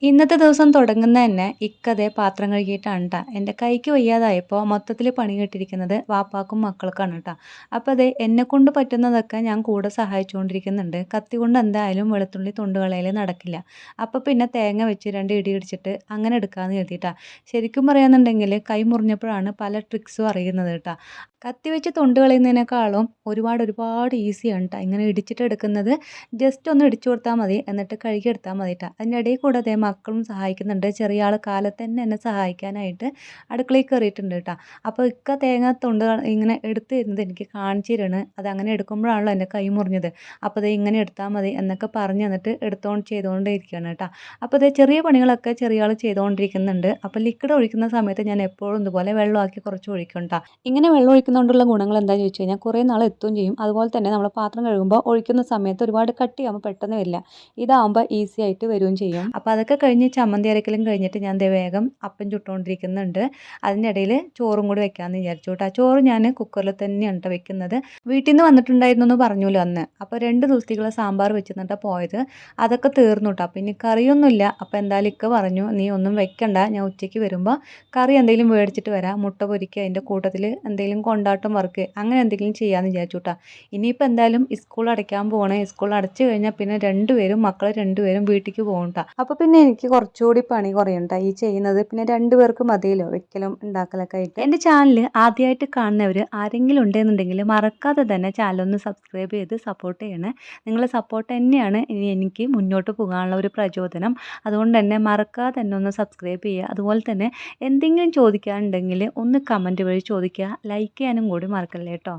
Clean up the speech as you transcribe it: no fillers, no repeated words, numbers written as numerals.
ഇന്നത്തെ ദിവസം തുടങ്ങുന്നത് തന്നെ ഇക്കതേ പാത്രം കഴുകിയിട്ടാണ് ട്ടാ. എൻ്റെ കൈക്ക് വയ്യാതായപ്പോൾ മൊത്തത്തിൽ പണി കിട്ടിയിരിക്കുന്നത് വാപ്പാക്കും മക്കൾക്കാണ് ട്ടാ. അപ്പോൾ അതെ എന്നെക്കൊണ്ട് പറ്റുന്നതൊക്കെ ഞാൻ കൂടെ സഹായിച്ചുകൊണ്ടിരിക്കുന്നുണ്ട്. കത്തി കൊണ്ട് എന്തായാലും വെളുത്തുള്ളി തൊണ്ട് കളയൽ നടക്കില്ല. അപ്പോൾ പിന്നെ തേങ്ങ വെച്ച് 2 ഇടി ഇടിച്ചിട്ട് അങ്ങനെ എടുക്കാമെന്ന് കരുതിയിട്ടാ. ശരിക്കും പറയാന്നുണ്ടെങ്കിൽ കൈ മുറിഞ്ഞപ്പോഴാണ് പല ട്രിക്സും അറിയുന്നത് ട്ടാ. കത്തി വെച്ച് തൊണ്ട് കളയുന്നതിനേക്കാളും ഒരുപാട് ഈസിയാണ് ട്ടാ. ഇങ്ങനെ ഇടിച്ചിട്ട് എടുക്കുന്നത്. ജസ്റ്റ് ഒന്ന് ഇടിച്ചു കൊടുത്താൽ മതി. എന്നിട്ട് കഴുകിയെടുത്താൽ മതി ട്ടാ. അതിൻ്റെ ഇടയിൽ കൂടെ ദേ മക്കളും സഹായിക്കുന്നുണ്ട്. ചെറിയ ആൾ കാലത്ത് തന്നെ എന്നെ സഹായിക്കാനായിട്ട് അടുക്കളയിൽ കയറിയിട്ടുണ്ട് ട്ടാ. അപ്പോൾ ഇക്ക തേങ്ങ തൊണ്ട് ഇങ്ങനെ എടുത്ത് തരുന്നത് എനിക്ക് കാണിച്ചു തരാണ്. അത് അങ്ങനെ എടുക്കുമ്പോഴാണല്ലോ എൻ്റെ കൈ മുറിഞ്ഞത്. അപ്പോൾ ദേ ഇങ്ങനെ എടുത്താൽ മതി എന്നൊക്കെ പറഞ്ഞു തന്നിട്ട് ചെയ്തുകൊണ്ടേ ഇരിക്കുകയാണ് ട്ടാ. അപ്പോൾ ദേ ചെറിയ പണികളൊക്കെ ചെറിയ ആൾ ചെയ്തുകൊണ്ടിരിക്കുന്നുണ്ട്. അപ്പോൾ ലിക്വിഡ് ഒഴിക്കുന്ന സമയത്ത് ഞാൻ എപ്പോഴും ഇതുപോലെ വെള്ളമാക്കി കുറച്ച് ഒഴിക്കും ട്ടാ. ഇങ്ങനെ വെള്ളം ഒഴിക്കുന്നതുകൊണ്ടുള്ള ഗുണങ്ങൾ എന്താണെന്ന് ചോദിച്ചു കഴിഞ്ഞാൽ കുറേ നാൾ എത്തുകയും ചെയ്യും. അതുപോലെ തന്നെ നമ്മൾ പാത്രം കഴുകുമ്പോൾ ഒഴിക്കുന്ന സമയത്ത് ഒരുപാട് കട്ടിയാകുമ്പോൾ പെട്ടെന്ന് വരില്ല. ഇതാകുമ്പോൾ ഈസി ആയിട്ട് വരികയും ചെയ്യും. അപ്പോൾ അതൊക്കെ കഴിഞ്ഞ് ചമ്മന്തി അരക്കലും കഴിഞ്ഞിട്ട് ഞാൻ ദേ വേഗം അപ്പം ചുട്ടുകൊണ്ടിരിക്കുന്നുണ്ട്. അതിനിടയിൽ ചോറും കൂടി വെക്കാമെന്ന് വിചാരിച്ചു കേട്ടോ. ചോറ് ഞാൻ കുക്കറിൽ തന്നെയാണ് ട്ടോ വെക്കുന്നത്. വീട്ടിൽ നിന്ന് വന്നിട്ടുണ്ടായിരുന്നു എന്ന് പറഞ്ഞല്ലോ അന്ന്. അപ്പോൾ 2 ദിവസത്തേക്കുള്ള സാമ്പാർ വെച്ചിട്ടാണ് പോയത്. അതൊക്കെ തീർന്നു ട്ടോ. അപ്പോൾ ഇനി കറിയൊന്നുമില്ല. അപ്പോൾ എന്തായാലും ഇക്ക പറഞ്ഞു നീ ഒന്നും വെക്കണ്ട, ഞാൻ ഉച്ചയ്ക്ക് വരുമ്പോൾ കറി എന്തെങ്കിലും മേടിച്ചിട്ട് വരാം. മുട്ട പൊരിക്കുക, അതിൻ്റെ കൂട്ടത്തിൽ എന്തെങ്കിലും കൊണ്ടാട്ടം വറുക്കുക അങ്ങനെ എന്തെങ്കിലും ചെയ്യാമെന്ന് വിചാരിച്ചു ട്ടോ. ഇനിയിപ്പോൾ എന്തായാലും സ്കൂൾ അടയ്ക്കാൻ പോകണേ. സ്കൂൾ അടച്ചു കഴിഞ്ഞാൽ പിന്നെ മക്കൾ രണ്ടുപേരും വീട്ടിലേക്ക് പോകും ട്ടോ. അപ്പോൾ പിന്നെ എനിക്ക് കുറച്ചുകൂടി പണി കുറയും ട്ടോ ഈ ചെയ്യുന്നത്. പിന്നെ 2 പേർക്ക് മതിയല്ലോ വെക്കലും ഉണ്ടാക്കലൊക്കെ ആയിട്ട്. എൻ്റെ ചാനൽ ആദ്യമായിട്ട് കാണുന്നവർ ആരെങ്കിലും ഉണ്ടെന്നുണ്ടെങ്കിൽ മറക്കാതെ തന്നെ ചാനലൊന്ന് സബ്സ്ക്രൈബ് ചെയ്ത് സപ്പോർട്ട് ചെയ്യണേ. നിങ്ങളുടെ സപ്പോർട്ട് തന്നെയാണ് ഇനി എനിക്ക് മുന്നോട്ട് പോകാനുള്ള ഒരു പ്രചോദനം. അതുകൊണ്ട് തന്നെ മറക്കാതെ തന്നെ ഒന്ന് സബ്സ്ക്രൈബ് ചെയ്യുക. അതുപോലെ തന്നെ എന്തെങ്കിലും ചോദിക്കാനുണ്ടെങ്കിൽ ഒന്ന് കമൻറ്റ് വഴി ചോദിക്കുക. ലൈക്ക് ചെയ്യാനും കൂടി മറക്കല്ലേ കേട്ടോ.